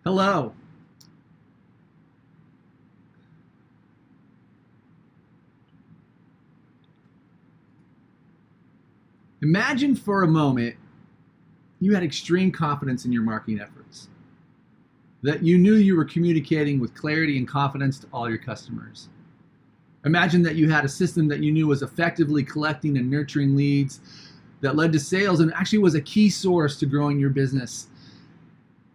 Hello. Imagine for a moment you had extreme confidence in your marketing efforts, that you knew you were communicating with clarity and confidence to all your customers. Imagine that you had a system that you knew was effectively collecting and nurturing leads that led to sales and actually was a key source to growing your business.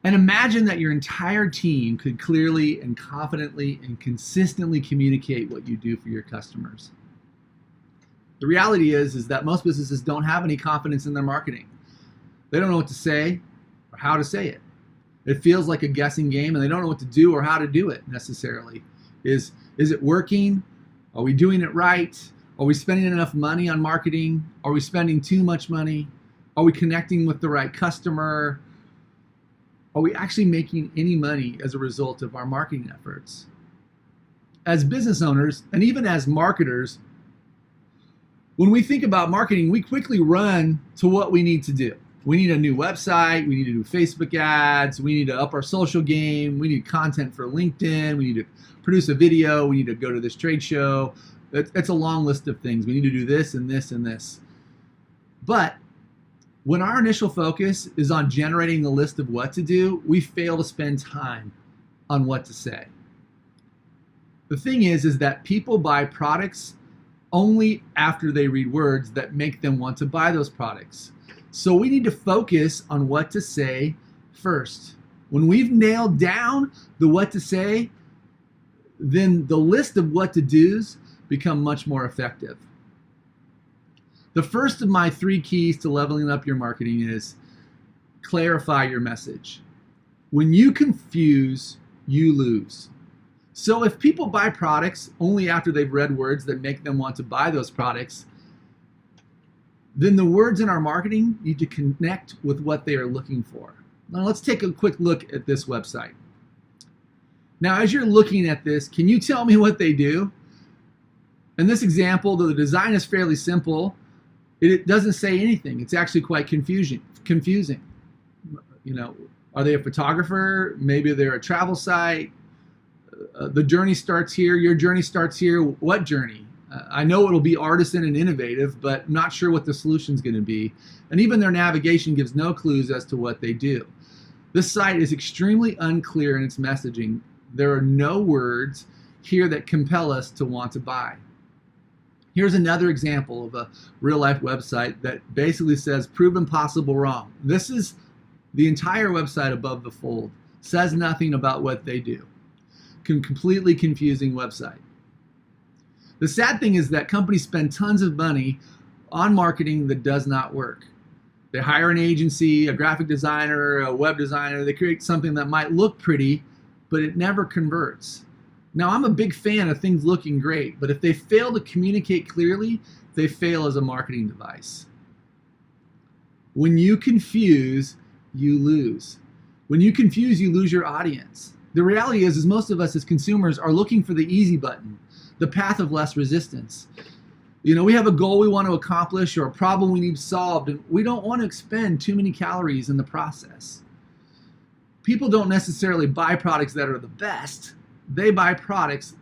And imagine that your entire team could clearly and confidently and consistently communicate what you do for your customers. The reality is that most businesses don't have any confidence in their marketing. They don't know what to say or how to say it. It feels like a guessing game, and they don't know what to do or how to do it necessarily. Is it working? Are we doing it right? Are we spending enough money on marketing? Are we spending too much money? Are we connecting with the right customer? Are we actually making any money as a result of our marketing efforts? As business owners, and even as marketers, when we think about marketing, we quickly run to what we need to do. We need a new website, we need to do Facebook ads, we need to up our social game, we need content for LinkedIn, we need to produce a video, we need to go to this trade show. It's a long list of things. We need to do this and this and this. But when our initial focus is on generating the list of what to do, we fail to spend time on what to say. The thing is that people buy products only after they read words that make them want to buy those products. So we need to focus on what to say first. When we've nailed down the what to say, then the list of what to do's become much more effective. The first of my 3 keys to leveling up your marketing is clarify your message. When you confuse, you lose. So if people buy products only after they've read words that make them want to buy those products, then the words in our marketing need to connect with what they are looking for. Now let's take a quick look at this website. Now as you're looking at this, can you tell me what they do? In this example, though the design is fairly simple, it doesn't say anything. It's actually quite confusing. You know, are they a photographer? Maybe they're a travel site. The journey starts here. Your journey starts here. What journey? I know it'll be artisan and innovative, but not sure what the solution's going to be. And even their navigation gives no clues as to what they do. This site is extremely unclear in its messaging. There are no words here that compel us to want to buy. Here's another example of a real-life website that basically says proven possible wrong. This is the entire website above the fold. Says nothing about what they do. Completely confusing website. The sad thing is that companies spend tons of money on marketing that does not work. They hire an agency, a graphic designer, a web designer. They create something that might look pretty, but it never converts. Now, I'm a big fan of things looking great, but if they fail to communicate clearly, they fail as a marketing device. When you confuse, you lose. When you confuse, you lose your audience. The reality is most of us as consumers are looking for the easy button, the path of less resistance. You know, we have a goal we want to accomplish or a problem we need solved, and we don't want to expend too many calories in the process. People don't necessarily buy products that are the best. They buy products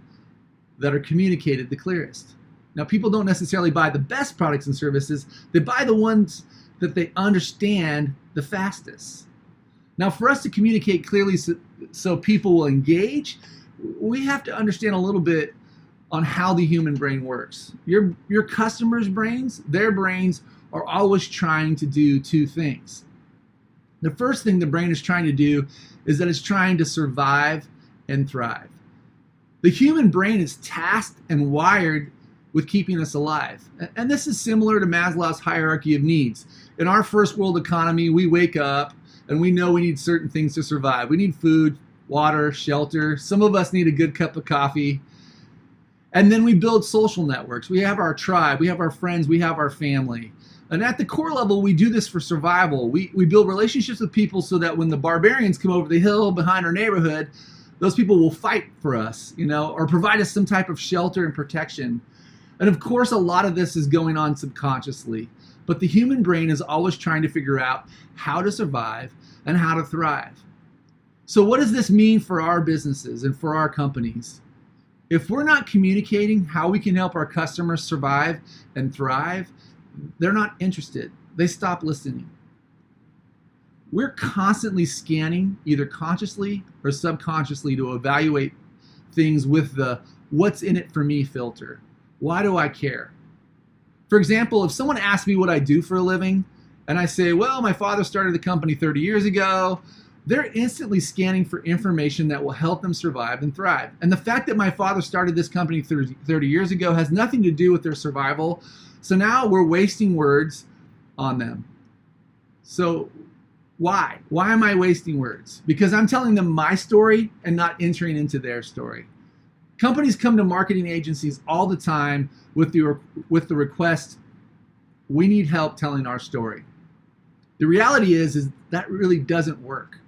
that are communicated the clearest. Now, people don't necessarily buy the best products and services. They buy the ones that they understand the fastest. Now, for us to communicate clearly so people will engage, we have to understand a little bit on how the human brain works. Your customers' brains, their brains are always trying to do 2 things. The first thing the brain is trying to do is that it's trying to survive and thrive. The human brain is tasked and wired with keeping us alive. And this is similar to Maslow's hierarchy of needs. In our first world economy, we wake up and we know we need certain things to survive. We need food, water, shelter. Some of us need a good cup of coffee. And then we build social networks. We have our tribe, we have our friends, we have our family. And at the core level, we do this for survival. We build relationships with people so that when the barbarians come over the hill behind our neighborhood, those people will fight for us, you know, or provide us some type of shelter and protection. And of course, a lot of this is going on subconsciously. But the human brain is always trying to figure out how to survive and how to thrive. So what does this mean for our businesses and for our companies? If we're not communicating how we can help our customers survive and thrive, they're not interested. They stop listening. We're constantly scanning, either consciously or subconsciously, to evaluate things with the "what's in it for me" filter. Why do I care? For example, if someone asks me what I do for a living, and I say, well, my father started the company 30 years ago, they're instantly scanning for information that will help them survive and thrive. And the fact that my father started this company 30 years ago has nothing to do with their survival. So now we're wasting words on them. So why? Why am I wasting words? Because I'm telling them my story and not entering into their story. Companies come to marketing agencies all the time with the request, we need help telling our story. The reality is that really doesn't work,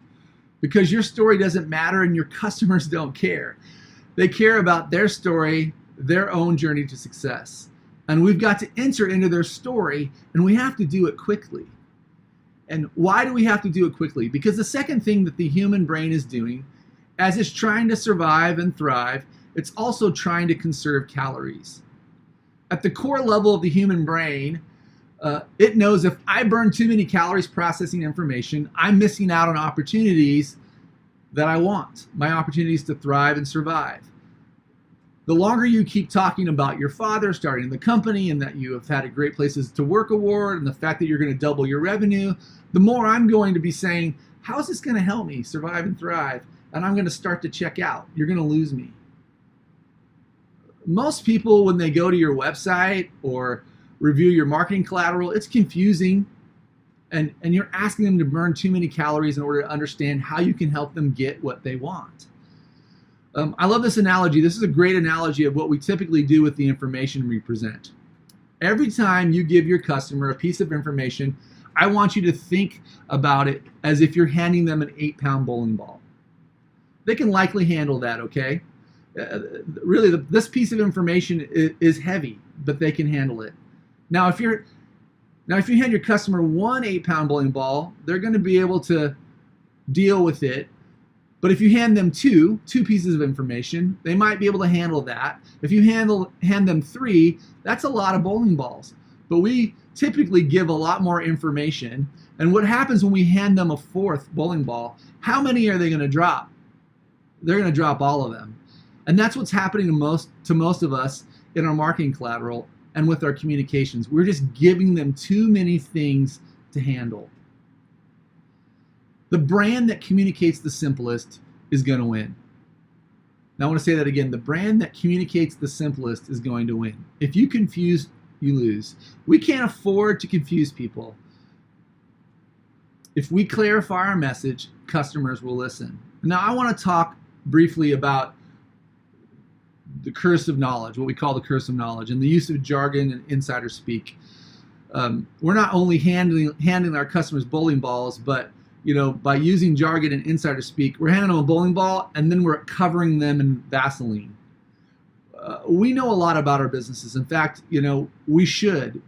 because your story doesn't matter and your customers don't care. They care about their story, their own journey to success. And we've got to enter into their story, and we have to do it quickly. And why do we have to do it quickly? Because the second thing that the human brain is doing, as it's trying to survive and thrive, it's also trying to conserve calories. At the core level of the human brain, it knows if I burn too many calories processing information, I'm missing out on opportunities that I want, my opportunities to thrive and survive. The longer you keep talking about your father starting the company and that you have had a Great Places to Work award and the fact that you're going to double your revenue, the more I'm going to be saying, how is this going to help me survive and thrive? And I'm going to start to check out. You're going to lose me. Most people, when they go to your website or review your marketing collateral, it's confusing, and you're asking them to burn too many calories in order to understand how you can help them get what they want. I love this analogy. This is a great analogy of what we typically do with the information we present. Every time you give your customer a piece of information, I want you to think about it as if you're handing them an 8-pound bowling ball. They can likely handle that, okay? Really, this piece of information is heavy, but they can handle it. Now, if you hand your customer one 8-pound bowling ball, they're going to be able to deal with it. But if you hand them two pieces of information, they might be able to handle that. If you hand them 3, that's a lot of bowling balls. But we typically give a lot more information. And what happens when we hand them a 4th bowling ball? How many are they going to drop? They're going to drop all of them. And that's what's happening to most of us in our marketing collateral and with our communications. We're just giving them too many things to handle. The brand that communicates the simplest is going to win. Now I want to say that again. The brand that communicates the simplest is going to win. If you confuse, you lose. We can't afford to confuse people. If we clarify our message, customers will listen. Now I want to talk briefly about the curse of knowledge, what we call the curse of knowledge, and the use of jargon and insider speak. We're not only handing our customers bowling balls, but by using jargon and insider speak, we're handing them a bowling ball and then we're covering them in Vaseline. We know a lot about our businesses. In fact, we should.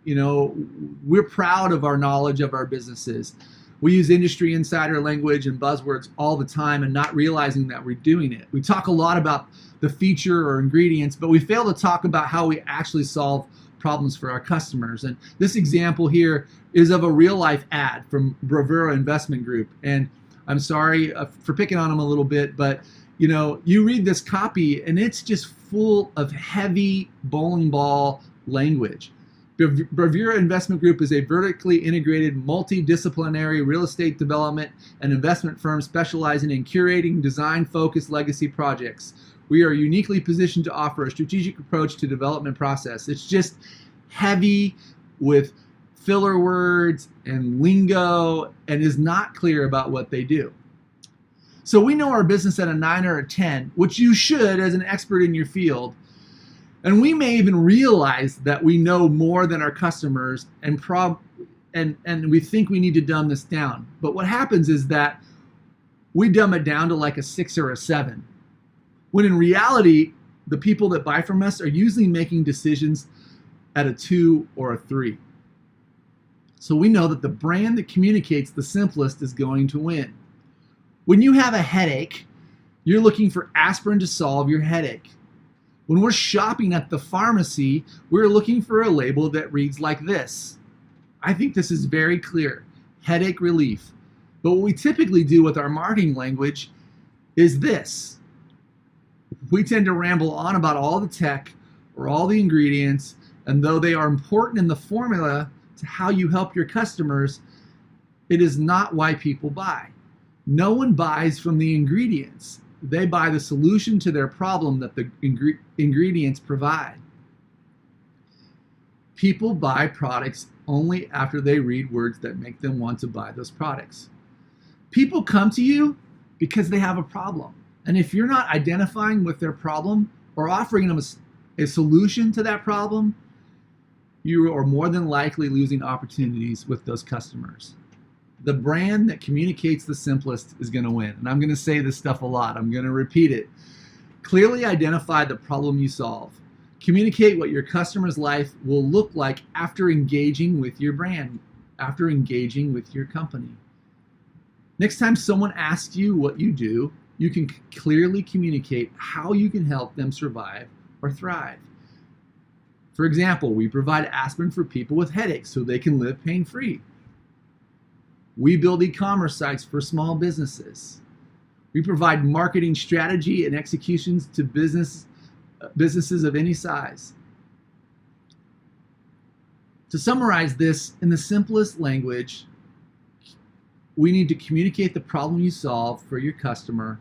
We're proud of our knowledge of our businesses. We use industry insider language and buzzwords all the time and not realizing that we're doing it. We talk a lot about the feature or ingredients, but we fail to talk about how we actually solve problems for our customers. And this example here is of a real life ad from Bravura Investment Group. And I'm sorry for picking on them a little bit, but you read this copy and it's just full of heavy bowling ball language. Bravura Investment Group is a vertically integrated, multidisciplinary real estate development and investment firm specializing in curating design-focused legacy projects. We are uniquely positioned to offer a strategic approach to development process. It's just heavy with filler words and lingo and is not clear about what they do. So we know our business at a 9 or a 10, which you should as an expert in your field. And we may even realize that we know more than our customers and we think we need to dumb this down. But what happens is that we dumb it down to like a 6 or a 7. When in reality, the people that buy from us are usually making decisions at a 2 or a 3. So we know that the brand that communicates the simplest is going to win. When you have a headache, you're looking for aspirin to solve your headache. When we're shopping at the pharmacy, we're looking for a label that reads like this. I think this is very clear. Headache relief. But what we typically do with our marketing language is this. We tend to ramble on about all the tech or all the ingredients, and though they are important in the formula to how you help your customers, it is not why people buy. No one buys from the ingredients. They buy the solution to their problem that the ingredients provide. People buy products only after they read words that make them want to buy those products. People come to you because they have a problem. And if you're not identifying with their problem or offering them a solution to that problem, you are more than likely losing opportunities with those customers. The brand that communicates the simplest is going to win. And I'm going to say this stuff a lot. I'm going to repeat it. Clearly identify the problem you solve. Communicate what your customer's life will look like after engaging with your brand, after engaging with your company. Next time someone asks you what you do, you can clearly communicate how you can help them survive or thrive. For example, we provide aspirin for people with headaches so they can live pain-free. We build e-commerce sites for small businesses. We provide marketing strategy and executions to businesses of any size. To summarize this in the simplest language, we need to communicate the problem you solve for your customer,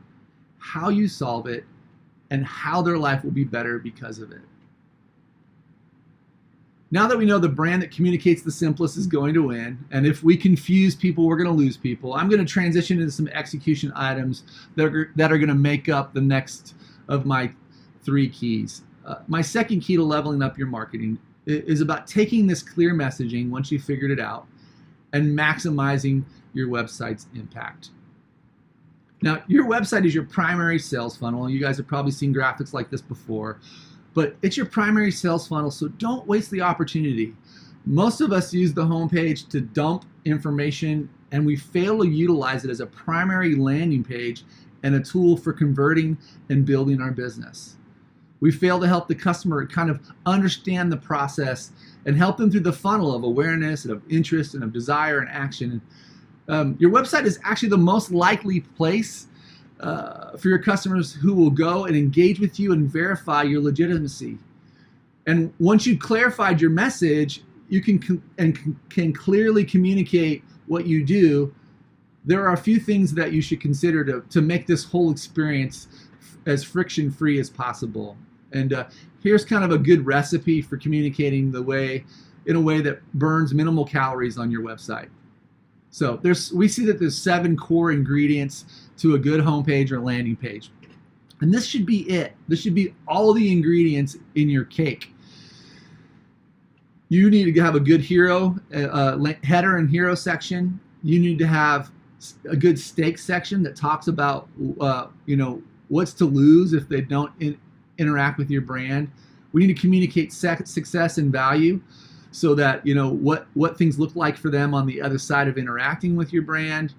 how you solve it, and how their life will be better because of it. Now that we know the brand that communicates the simplest is going to win, and if we confuse people, we're going to lose people, I'm going to transition into some execution items that are going to make up the next of my 3 keys. My second key to leveling up your marketing is about taking this clear messaging once you've figured it out and maximizing your website's impact. Now, your website is your primary sales funnel. You guys have probably seen graphics like this before. But it's your primary sales funnel, so don't waste the opportunity. Most of us use the homepage to dump information, and we fail to utilize it as a primary landing page and a tool for converting and building our business. We fail to help the customer kind of understand the process and help them through the funnel of awareness, and of interest, and of desire and action. Your website is actually the most likely place for your customers who will go and engage with you and verify your legitimacy. And once you've clarified your message, you can clearly communicate what you do. There are a few things that you should consider to make this whole experience as friction-free as possible. And here's kind of a good recipe for communicating in a way that burns minimal calories on your website. So we see that there's 7 core ingredients to a good homepage or landing page. And this should be it. This should be all the ingredients in your cake. You need to have a good header and hero section. You need to have a good stake section that talks about what's to lose if they don't interact with your brand. We need to communicate success and value, so that what things look like for them on the other side of interacting with your brand.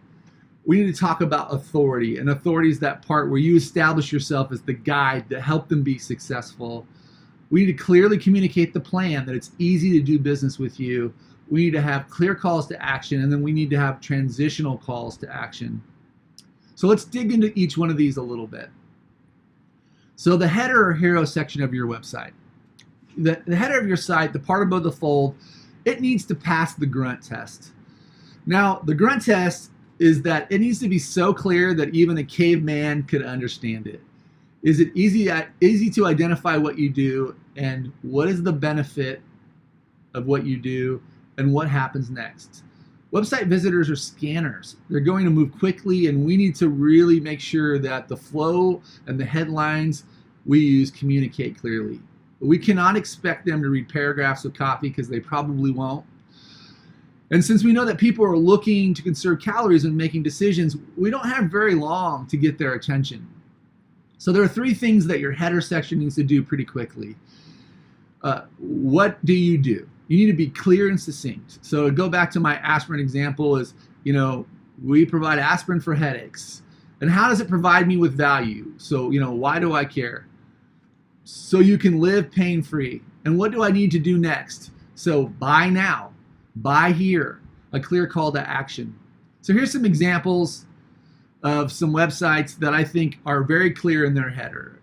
We need to talk about authority, and authority is that part where you establish yourself as the guide to help them be successful. We need to clearly communicate the plan, that it's easy to do business with you. We need to have clear calls to action, and then we need to have transitional calls to action. So let's dig into each one of these a little bit. So the header or hero section of your website. The header of your site, the part above the fold, it needs to pass the grunt test. Now, the grunt test is that it needs to be so clear that even a caveman could understand it. Is it easy to identify what you do, and what is the benefit of what you do, and what happens next? Website visitors are scanners. They're going to move quickly, and we need to really make sure that the flow and the headlines we use communicate clearly. We cannot expect them to read paragraphs of copy, because they probably won't. And since we know that people are looking to conserve calories and making decisions, we don't have very long to get their attention. So there are 3 things that your header section needs to do pretty quickly. What do? You need to be clear and succinct. So to go back to my aspirin example, we provide aspirin for headaches. And how does it provide me with value? So, why do I care? So you can live pain-free. And what do I need to do next? So buy now, buy here, a clear call to action. So here's some examples of some websites that I think are very clear in their header.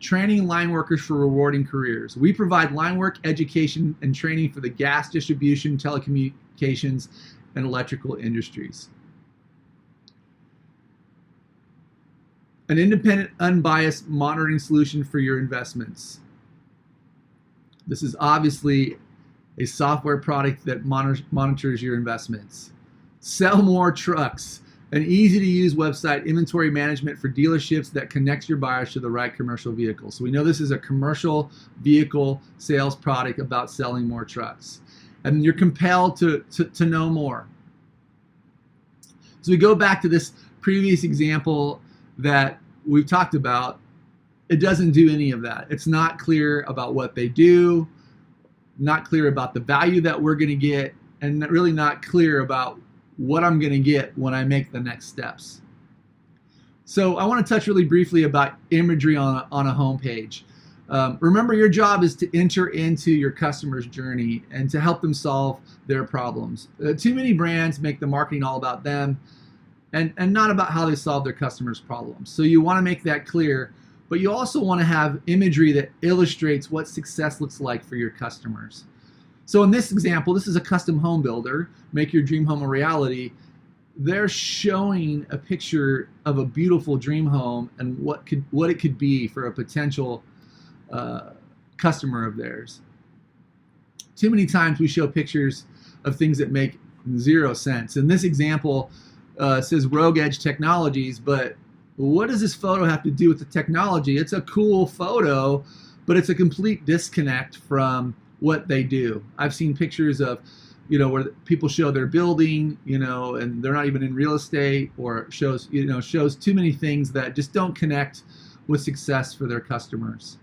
Training line workers for rewarding careers. We provide line work education and training for the gas distribution, telecommunications, and electrical industries. An independent, unbiased monitoring solution for your investments. This is obviously a software product that monitors your investments. Sell more trucks. An easy-to-use website, inventory management for dealerships that connects your buyers to the right commercial vehicle. So we know this is a commercial vehicle sales product about selling more trucks. And you're compelled to know more. So we go back to this previous example that we've talked about. It doesn't do any of that. It's not clear about what they do, not clear about the value that we're going to get, and really not clear about what I'm going to get when I make the next steps. So I want to touch really briefly about imagery on a homepage. Remember, your job is to enter into your customer's journey and to help them solve their problems. Too many brands make the marketing all about them and not about how they solve their customers' problems. So you want to make that clear, but you also want to have imagery that illustrates what success looks like for your customers. So in this example, this is a custom home builder, make your dream home a reality. They're showing a picture of a beautiful dream home and what it could be for a potential customer of theirs. Too many times we show pictures of things that make zero sense. In this example, says Rogue Edge Technologies, but what does this photo have to do with the technology? It's a cool photo, but it's a complete disconnect from what they do. I've seen pictures of, where people show their building, and they're not even in real estate, or shows too many things that just don't connect with success for their customers.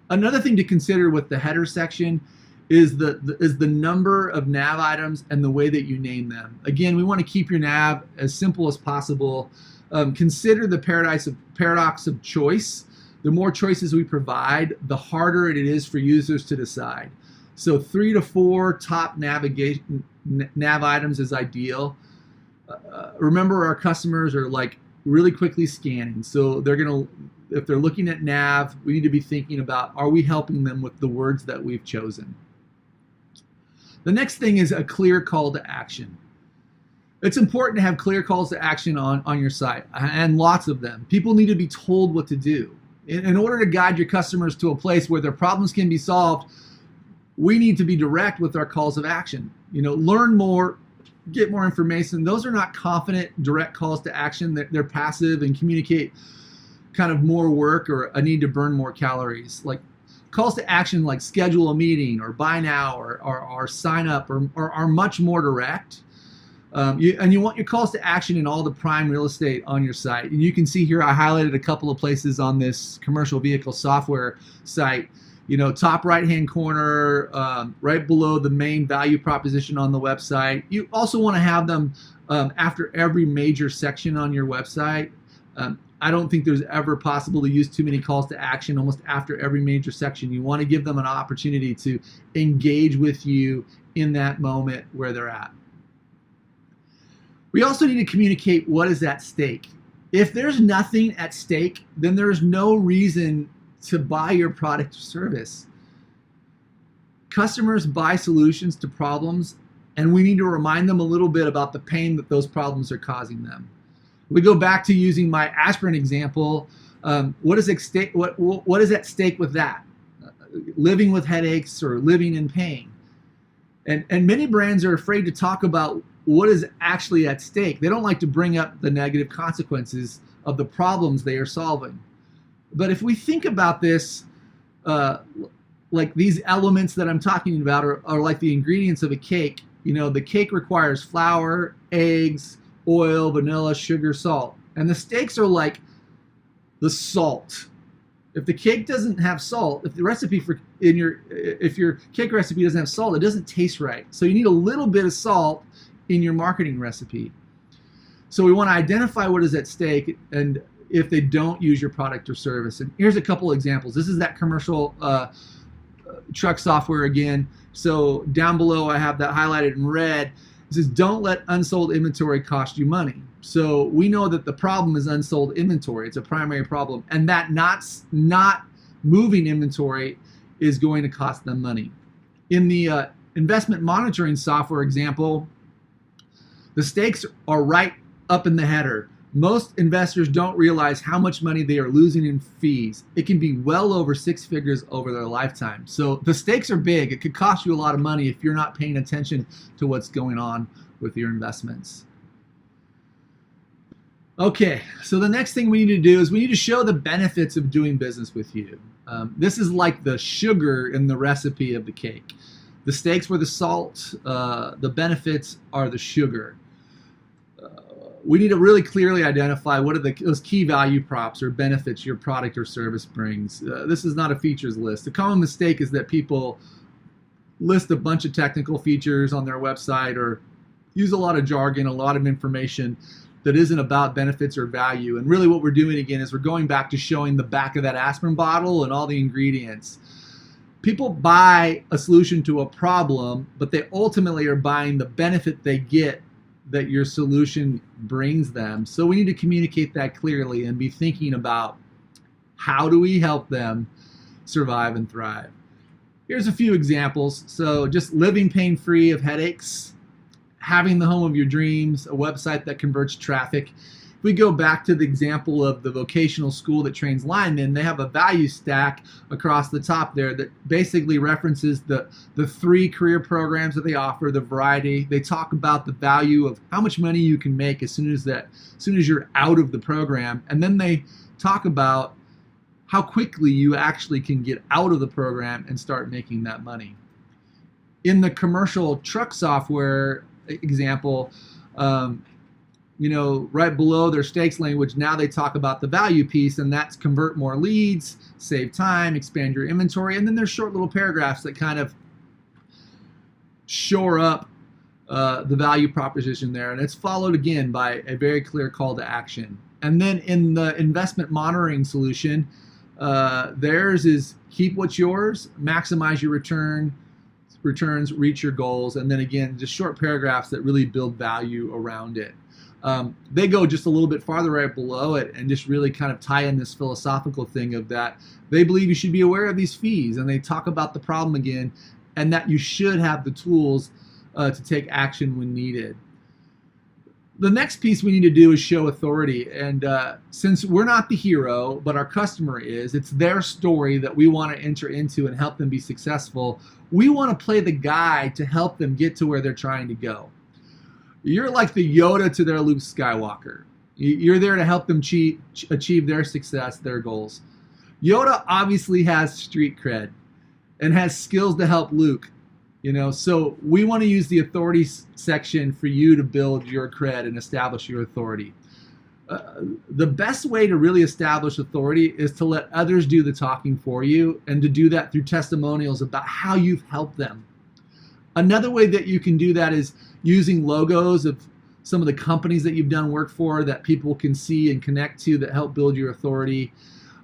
Another thing to consider with the header section is the number of nav items and the way that you name them. Again, we want to keep your nav as simple as possible. Consider the paradox of choice. The more choices we provide, the harder it is for users to decide. So 3 to 4 top nav items is ideal. Remember, our customers are really quickly scanning. So if they're looking at nav, we need to be thinking about, are we helping them with the words that we've chosen? The next thing is a clear call to action. It's important to have clear calls to action on your site, and lots of them. People need to be told what to do. In order to guide your customers to a place where their problems can be solved, we need to be direct with our calls of action. Learn more, get more information. Those are not confident, direct calls to action. They're passive and communicate kind of more work or a need to burn more calories. Like calls to action like schedule a meeting or buy now or sign up are much more direct. You want your calls to action in all the prime real estate on your site. And you can see here I highlighted a couple of places on this commercial vehicle software site. Top right-hand corner, right below the main value proposition on the website. You also want to have them after every major section on your website. I don't think there's ever possible to use too many calls to action almost after every major section. You want to give them an opportunity to engage with you in that moment where they're at. We also need to communicate what is at stake. If there's nothing at stake, then there's no reason to buy your product or service. Customers buy solutions to problems, and we need to remind them a little bit about the pain that those problems are causing them. We go back to using my aspirin example. What is at stake with that? Living with headaches or living in pain. And many brands are afraid to talk about what is actually at stake. They don't like to bring up the negative consequences of the problems they are solving. But if we think about this, like these elements that I'm talking about are like the ingredients of a cake. The cake requires flour, eggs, oil, vanilla, sugar, salt. And the stakes are like the salt. If the cake doesn't have salt, if your cake recipe doesn't have salt, it doesn't taste right. So you need a little bit of salt in your marketing recipe. So we want to identify what is at stake and if they don't use your product or service. And here's a couple examples. This is that commercial truck software again. So down below I have that highlighted in red. It says don't let unsold inventory cost you money. So we know that the problem is unsold inventory. It's a primary problem, and that not moving inventory is going to cost them money. In the investment monitoring software example, the stakes are right up in the header. Most investors don't realize how much money they are losing in fees. It can be well over 6 figures over their lifetime. So the stakes are big. It could cost you a lot of money if you're not paying attention to what's going on with your investments. Okay, so the next thing we need to do is we need to show the benefits of doing business with you. This is like the sugar in the recipe of the cake. The stakes were the salt, the benefits are the sugar. We need to really clearly identify what are those key value props or benefits your product or service brings. This is not a features list. The common mistake is that people list a bunch of technical features on their website or use a lot of jargon, a lot of information that isn't about benefits or value. And really what we're doing again is we're going back to showing the back of that aspirin bottle and all the ingredients. People buy a solution to a problem, but they ultimately are buying the benefit they get that your solution brings them. So we need to communicate that clearly and be thinking about how do we help them survive and thrive. Here's a few examples. So just living pain-free of headaches, having the home of your dreams, a website that converts traffic. If we go back to the example of the vocational school that trains linemen, they have a value stack across the top there that basically references the 3 career programs that they offer, the variety. They talk about the value of how much money you can make as soon as you're out of the program, and then they talk about how quickly you actually can get out of the program and start making that money. In the commercial truck software example, right below their stakes language, now they talk about the value piece, and that's convert more leads, save time, expand your inventory, and then there's short little paragraphs that kind of shore up the value proposition there, and it's followed again by a very clear call to action. And then in the investment monitoring solution, theirs is keep what's yours, maximize your returns, reach your goals, and then again, just short paragraphs that really build value around it. They go just a little bit farther right below it and just really kind of tie in this philosophical thing of that they believe you should be aware of these fees, and they talk about the problem again and that you should have the tools to take action when needed. The next piece we need to do is show authority, and since we're not the hero but our customer is, it's their story that we want to enter into and help them be successful. We want to play the guide to help them get to where they're trying to go. You're like the Yoda to their Luke Skywalker. You're there to help them achieve their success, their goals. Yoda obviously has street cred and has skills to help Luke. So we want to use the authority section for you to build your cred and establish your authority. The best way to really establish authority is to let others do the talking for you, and to do that through testimonials about how you've helped them. Another way that you can do that is using logos of some of the companies that you've done work for that people can see and connect to that help build your authority,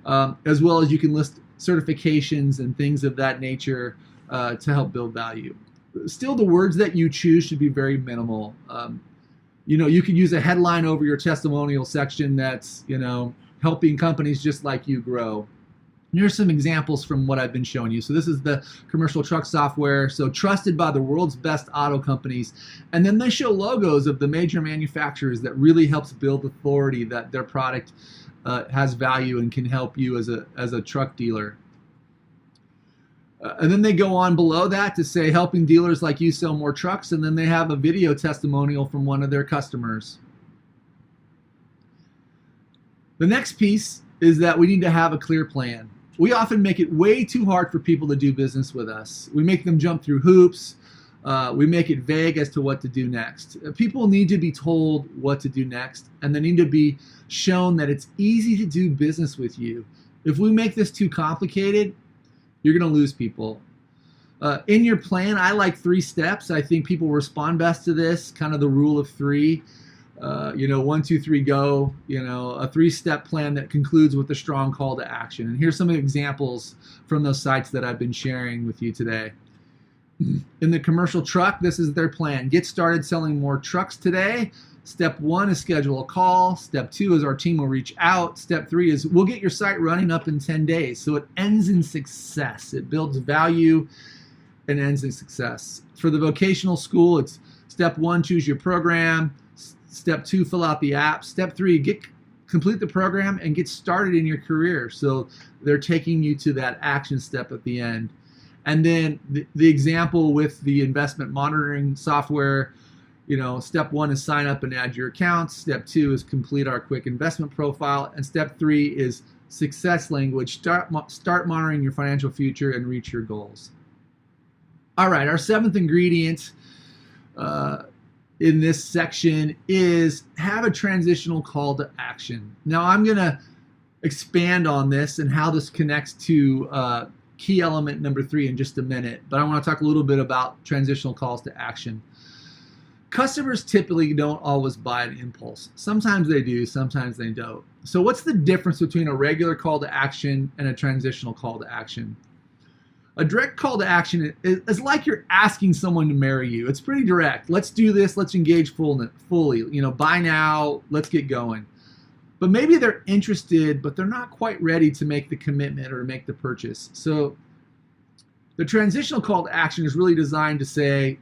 as well as you can list certifications and things of that nature to help build value. Still, the words that you choose should be very minimal. You could use a headline over your testimonial section that's, helping companies just like you grow. And here's some examples from what I've been showing you. So this is the commercial truck software, so trusted by the world's best auto companies. And then they show logos of the major manufacturers that really helps build authority that their product has value and can help you as a truck dealer. And then they go on below that to say helping dealers like you sell more trucks, and then they have a video testimonial from one of their customers. The next piece is that we need to have a clear plan. We often make it way too hard for people to do business with us. We make them jump through hoops. We make it vague as to what to do next. People need to be told what to do next, and they need to be shown that it's easy to do business with you. If we make this too complicated, you're going to lose people. In your plan, I like 3 steps. I think people respond best to this, kind of the rule of 3. 1, 2, 3, go, a 3-step plan that concludes with a strong call to action. And here's some examples from those sites that I've been sharing with you today. In the commercial truck, this is their plan. Get started selling more trucks today. Step 1 is schedule a call. Step 2 is our team will reach out. Step 3 is we'll get your site running up in 10 days. So it ends in success. It builds value and ends in success. For the vocational school, it's step 1, choose your program. Step 2, fill out the app. Step 3, complete the program and get started in your career. So they're taking you to that action step at the end. And then the example with the investment monitoring software, step 1 is sign up and add your accounts. Step 2 is complete our quick investment profile. And step 3 is success language. Start monitoring your financial future and reach your goals. All right, our 7th ingredient in this section is have a transitional call to action. Now I'm going to expand on this and how this connects to key element number 3 in just a minute, but I want to talk a little bit about transitional calls to action. Customers typically don't always buy an impulse. Sometimes they do, sometimes they don't. So what's the difference between a regular call to action and a transitional call to action? A direct call to action is like you're asking someone to marry you. It's pretty direct. Let's do this. Let's engage fully. Buy now. Let's get going. But maybe they're interested, but they're not quite ready to make the commitment or make the purchase. So the transitional call to action is really designed to say,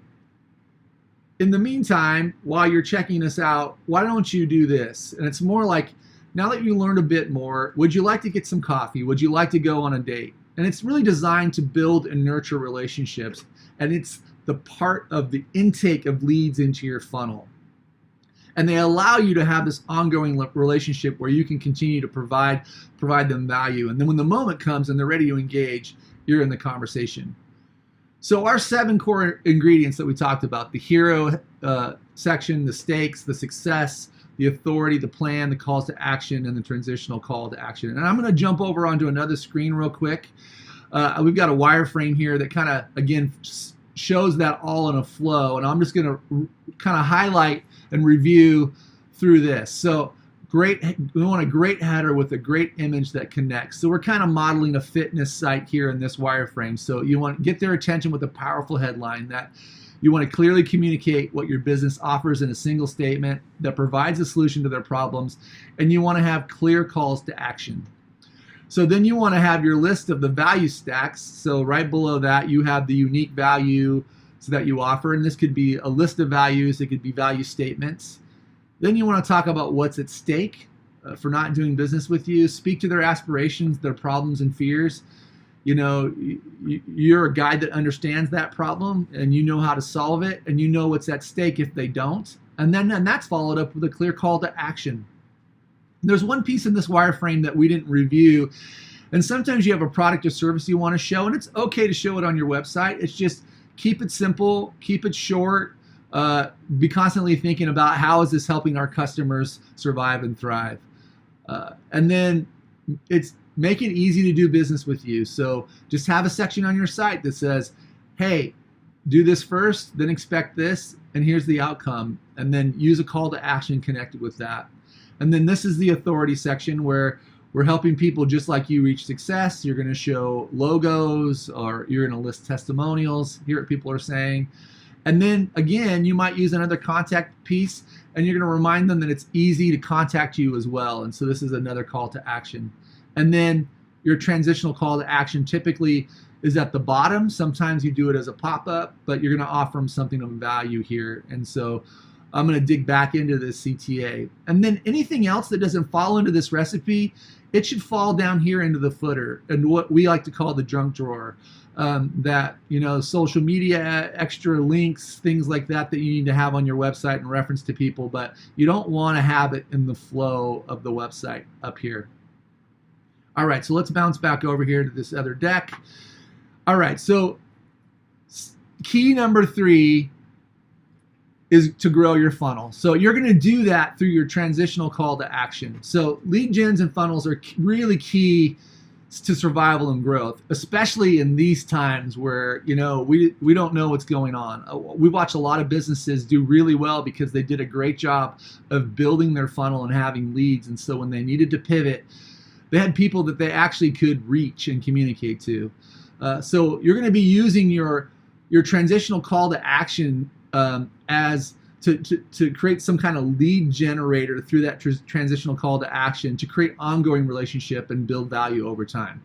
in the meantime, while you're checking us out, why don't you do this? And it's more like, now that you learned a bit more, would you like to get some coffee? Would you like to go on a date? And it's really designed to build and nurture relationships. And it's the part of the intake of leads into your funnel. And they allow you to have this ongoing relationship where you can continue to provide them value. And then when the moment comes and they're ready to engage, you're in the conversation. So our 7 core ingredients that we talked about, the hero section, the stakes, the success, the authority, the plan, the calls to action, and the transitional call to action. And I'm going to jump over onto another screen real quick. We've got a wireframe here that kind of, again, shows that all in a flow. And I'm just going to kind of highlight and review through this. So we want a great header with a great image that connects. So we're kind of modeling a fitness site here in this wireframe. So you want to get their attention with a powerful headline that you want to clearly communicate what your business offers in a single statement that provides a solution to their problems, and you want to have clear calls to action. So then you want to have your list of the value stacks. So right below that, you have the unique value that you offer, and this could be a list of values, it could be value statements. Then you want to talk about what's at stake for not doing business with you. Speak to their aspirations, their problems and fears. You're a guy that understands that problem and you know how to solve it, and you know what's at stake if they don't. And then that's followed up with a clear call to action. There's one piece in this wireframe that we didn't review, and sometimes you have a product or service you want to show, and it's okay to show it on your website. It's just keep it simple, keep it short, be constantly thinking about how is this helping our customers survive and thrive. And then make it easy to do business with you. So just have a section on your site that says, hey, do this first, then expect this, and here's the outcome. And then use a call to action connected with that. And then this is the authority section where we're helping people just like you reach success. You're going to show logos, or you're going to list testimonials, hear what people are saying. And then again, you might use another contact piece, and you're going to remind them that it's easy to contact you as well. And so this is another call to action. And then your transitional call to action typically is at the bottom. Sometimes you do it as a pop-up, but you're going to offer them something of value here. And so I'm going to dig back into this CTA. And then anything else that doesn't fall into this recipe, it should fall down here into the footer, and what we like to call the junk drawer. Social media, extra links, things like that you need to have on your website in reference to people, but you don't want to have it in the flow of the website up here. All right, so let's bounce back over here to this other deck. All right, so key number 3 is to grow your funnel. So you're going to do that through your transitional call to action. So lead gens and funnels are really key to survival and growth, especially in these times where, we don't know what's going on. We watch a lot of businesses do really well because they did a great job of building their funnel and having leads. And so when they needed to pivot, they had people that they actually could reach and communicate to. So you're going to be using your transitional call to action as to create some kind of lead generator through that transitional call to action to create ongoing relationship and build value over time.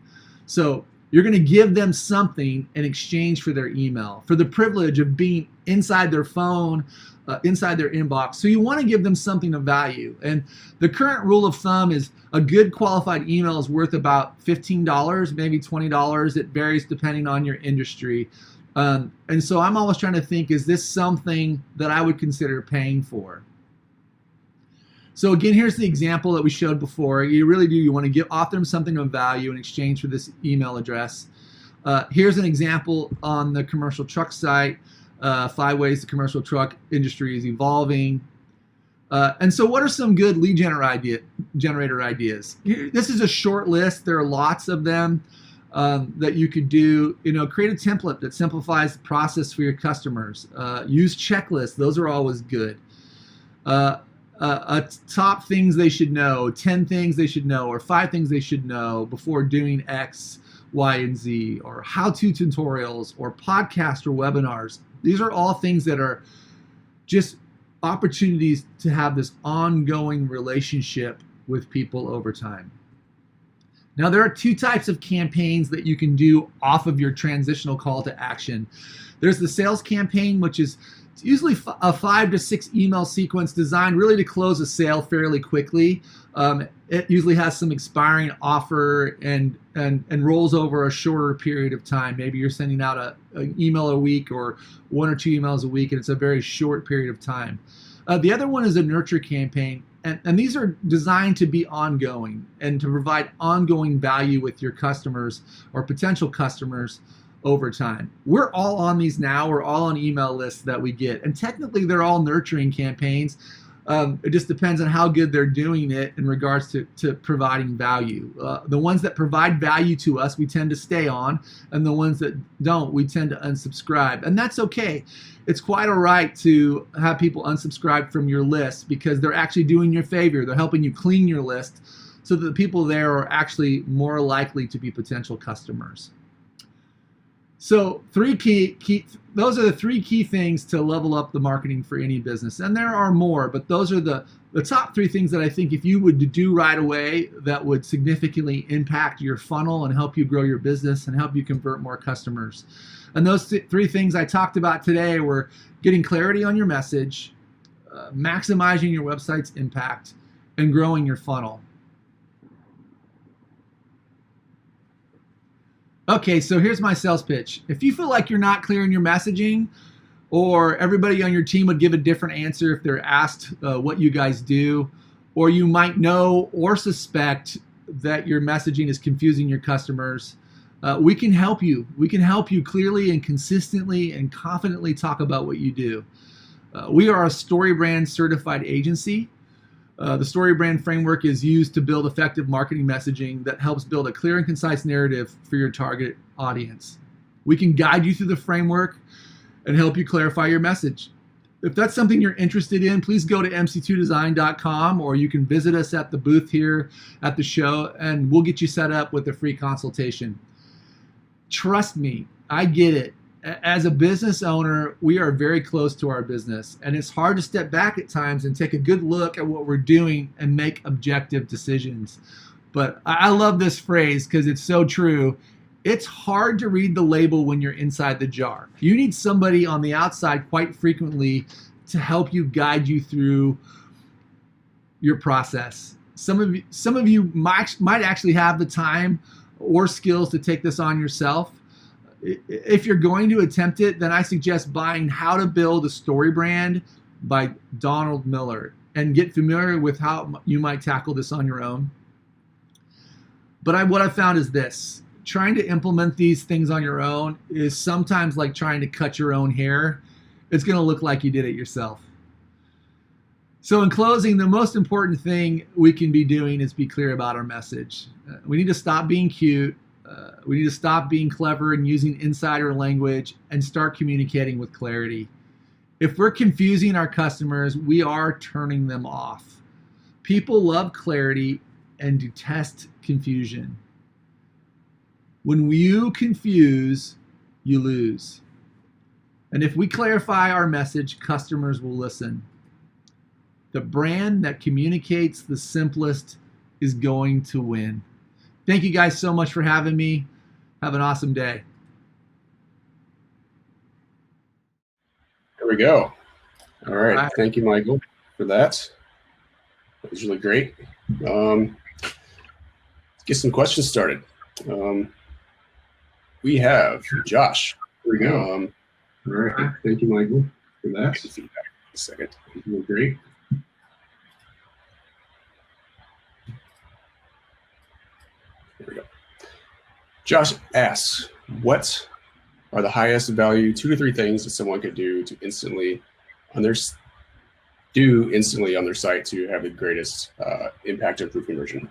So you're going to give them something in exchange for their email, for the privilege of being inside their phone, inside their inbox. So you want to give them something of value. And the current rule of thumb is a good qualified email is worth about $15, maybe $20. It varies depending on your industry. And so I'm always trying to think, is this something that I would consider paying for? So again, here's the example that we showed before. You want to offer them something of value in exchange for this email address. Here's an example on the commercial truck site, 5 ways the commercial truck industry is evolving. And so what are some good lead generator ideas? This is a short list. There are lots of them. That you could do, create a template that simplifies the process for your customers. Use checklists; those are always good. Top things they should know, 10 things they should know, or 5 things they should know before doing X, Y, and Z, or how-to tutorials, or podcasts or webinars. These are all things that are just opportunities to have this ongoing relationship with people over time. Now, there are 2 types of campaigns that you can do off of your transitional call to action. There's the sales campaign, which is usually a 5 to 6 email sequence designed really to close a sale fairly quickly. It usually has some expiring offer and rolls over a shorter period of time. Maybe you're sending out an email a week or 1 or 2 emails a week, and it's a very short period of time. The other one is a nurture campaign. And these are designed to be ongoing and to provide ongoing value with your customers or potential customers over time. We're all on these now. We're all on email lists that we get. And technically, they're all nurturing campaigns. It just depends on how good they're doing it in regards to providing value. The ones that provide value to us, we tend to stay on. And the ones that don't, we tend to unsubscribe. And that's okay. It's quite all right to have people unsubscribe from your list because they're actually doing you a favor. They're helping you clean your list so that the people there are actually more likely to be potential customers. So those are the 3 key things to level up the marketing for any business. And there are more, but those are the top 3 things that I think if you would do right away, that would significantly impact your funnel and help you grow your business and help you convert more customers. And those 3 things I talked about today were getting clarity on your message, maximizing your website's impact, and growing your funnel. Okay, so here's my sales pitch. If you feel like you're not clear in your messaging, or everybody on your team would give a different answer if they're asked what you guys do, or you might know or suspect that your messaging is confusing your customers, we can help you. We can help you clearly and consistently and confidently talk about what you do. We are a StoryBrand certified agency. The StoryBrand framework is used to build effective marketing messaging that helps build a clear and concise narrative for your target audience. We can guide you through the framework and help you clarify your message. If that's something you're interested in, please go to mc2design.com, or you can visit us at the booth here at the show, and we'll get you set up with a free consultation. Trust me, I get it. As a business owner, we are very close to our business, and it's hard to step back at times and take a good look at what we're doing and make objective decisions. But I love this phrase because it's so true. It's hard to read the label when you're inside the jar. You need somebody on the outside quite frequently to help you guide you through your process. Some of you might actually have the time or skills to take this on yourself. If you're going to attempt it, then I suggest buying How to Build a Story Brand by Donald Miller and get familiar with how you might tackle this on your own. But what I found is this. Trying to implement these things on your own is sometimes like trying to cut your own hair. It's going to look like you did it yourself. So in closing, the most important thing we can be doing is be clear about our message. We need to stop being cute. We need to stop being clever and using insider language and start communicating with clarity. If we're confusing our customers, we are turning them off. People love clarity and detest confusion. When you confuse, you lose. And if we clarify our message, customers will listen. The brand that communicates the simplest is going to win. Thank you guys so much for having me. Have an awesome day. There we go. All right. Thank you, Michael, for that. That was really great. Let's get some questions started. We have Josh. There we go. All right. Thank you, Michael, for that. Feedback. A second. Really great. There we go. Josh asks, what are the highest value 2 to 3 things that someone could do to instantly on their site to have the greatest impact and improve conversion?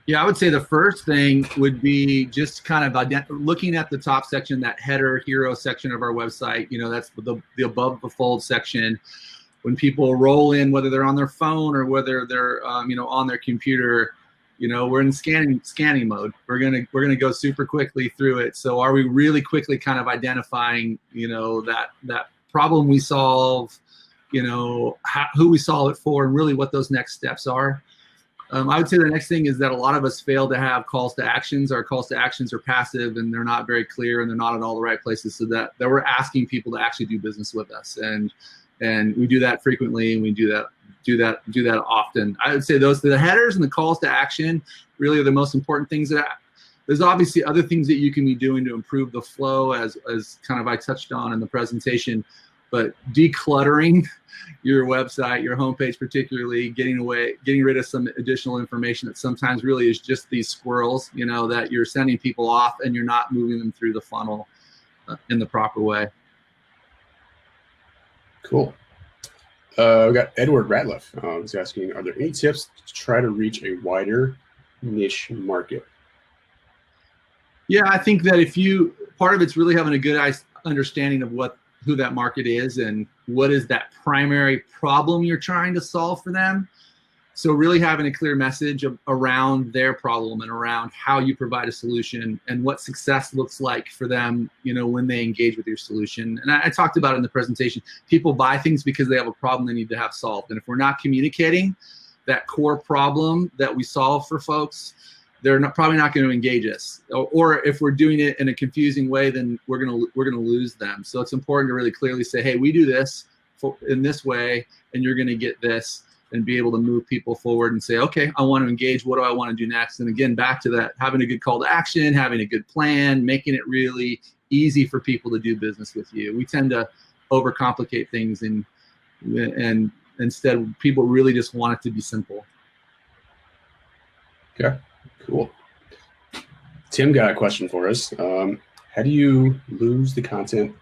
Yeah, I would say the first thing would be just kind of looking at the top section, that header hero section of our website. You know, that's the above the fold section. When people roll in, whether they're on their phone or whether they're on their computer, you know, we're in scanning mode. We're gonna go super quickly through it. So are we really quickly kind of identifying, you know, that problem we solve, you know, who we solve it for, and really what those next steps are. I would say the next thing is that a lot of us fail to have calls to actions. Our calls to actions are passive and they're not very clear and they're not in all the right places, so that we're asking people to actually do business with us. And we do that frequently, and we do that often. I would say the headers and the calls to action really are the most important things. There's obviously other things that you can be doing to improve the flow, as kind of I touched on in the presentation, but decluttering your website, your homepage particularly, getting rid of some additional information that sometimes really is just these squirrels, you know, that you're sending people off and you're not moving them through the funnel in the proper way. Cool. We got Edward Ratliff. He's asking, are there any tips to try to reach a wider niche market? Yeah, I think that part of it's really having a good understanding of who that market is and what is that primary problem you're trying to solve for them. So really having a clear message around their problem and around how you provide a solution and what success looks like for them, you know, when they engage with your solution. And I talked about it in the presentation. People buy things because they have a problem they need to have solved. And if we're not communicating that core problem that we solve for folks, they're probably not going to engage us. Or if we're doing it in a confusing way, then we're gonna lose them. So it's important to really clearly say, hey, we do this in this way, and you're going to get this, and be able to move people forward and say, okay, I want to engage. What do I want to do next? And again, back to that, having a good call to action, having a good plan, making it really easy for people to do business with you. We tend to overcomplicate things, and instead people really just want it to be simple. Okay, cool. Tim got a question for us. How do you lose the content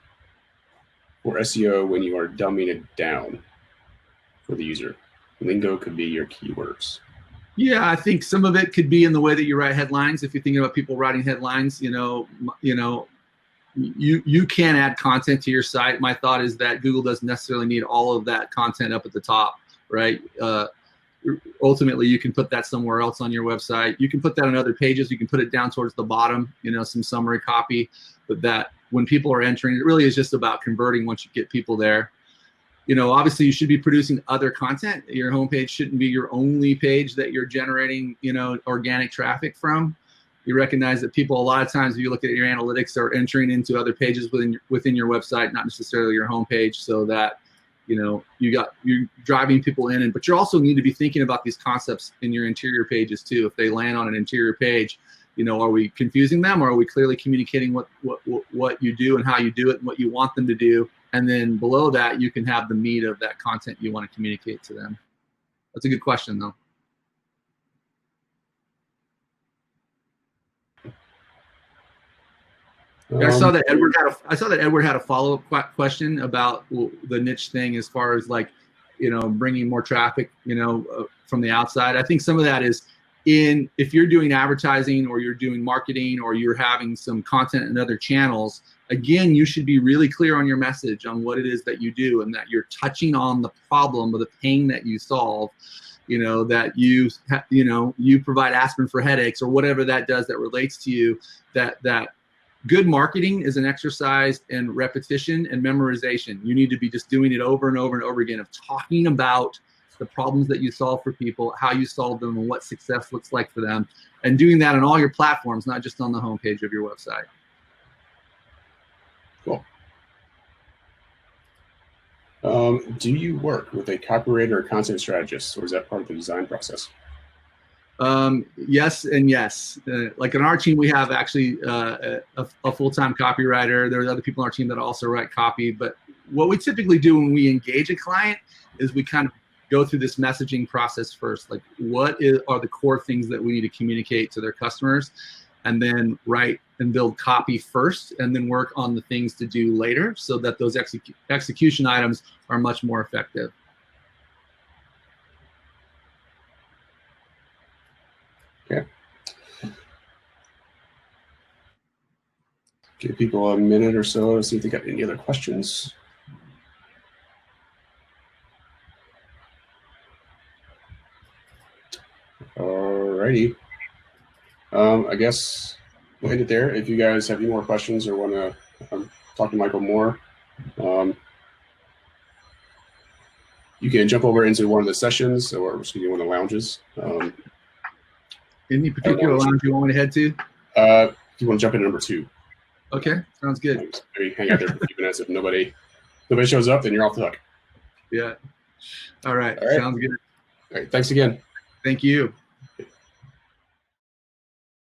for SEO when you are dumbing it down for the user? Lingo could be your keywords. Yeah, I think some of it could be in the way that you write headlines. If you're thinking about people writing headlines, you can add content to your site. My thought is that Google doesn't necessarily need all of that content up at the top, right? Ultimately, you can put that somewhere else on your website. You can put that on other pages. You can put it down towards the bottom, you know, some summary copy. But that when people are entering, it really is just about converting once you get people there. You know, obviously you should be producing other content. Your homepage shouldn't be your only page that you're generating, you know, organic traffic from. You recognize that people, a lot of times, if you look at your analytics, are entering into other pages within your website, not necessarily your homepage, so that, you know, you're driving people in. But you also need to be thinking about these concepts in your interior pages too. If they land on an interior page, you know, are we confusing them, or are we clearly communicating what you do and how you do it and what you want them to do? And then below that, you can have the meat of that content you want to communicate to them. That's a good question, though. I saw that Edward had a follow-up question about the niche thing, as far as like, bringing more traffic, from the outside. I think some of that is if you're doing advertising or you're doing marketing or you're having some content in other channels, again, you should be really clear on your message on what it is that you do and that you're touching on the problem or the pain that you solve, that you provide aspirin for headaches or whatever that does that relates to you. That good marketing is an exercise in repetition and memorization. You need to be just doing it over and over and over again of talking about the problems that you solve for people, how you solve them, and what success looks like for them, and doing that on all your platforms, not just on the homepage of your website. Cool. Do you work with a copywriter or content strategist, or is that part of the design process? Yes and yes. Like in our team, we have actually a full-time copywriter. There are other people on our team that also write copy. But what we typically do when we engage a client is we kind of go through this messaging process first. Like, are the core things that we need to communicate to their customers, and then write and build copy first, and then work on the things to do later so that those execution items are much more effective. Okay. Give people a minute or so to see if they got any other questions. Alrighty. I guess we'll end it there. If you guys have any more questions or want to talk to Michael more, you can jump over into one of the sessions or one of the lounges. Any particular lounge you want me to head to? If you want to jump into number 2. Okay, sounds good. Maybe hang out there for a few minutes. If nobody shows up, then you're off the hook. Yeah. All right. Sounds good. All right. Thanks again. Thank you.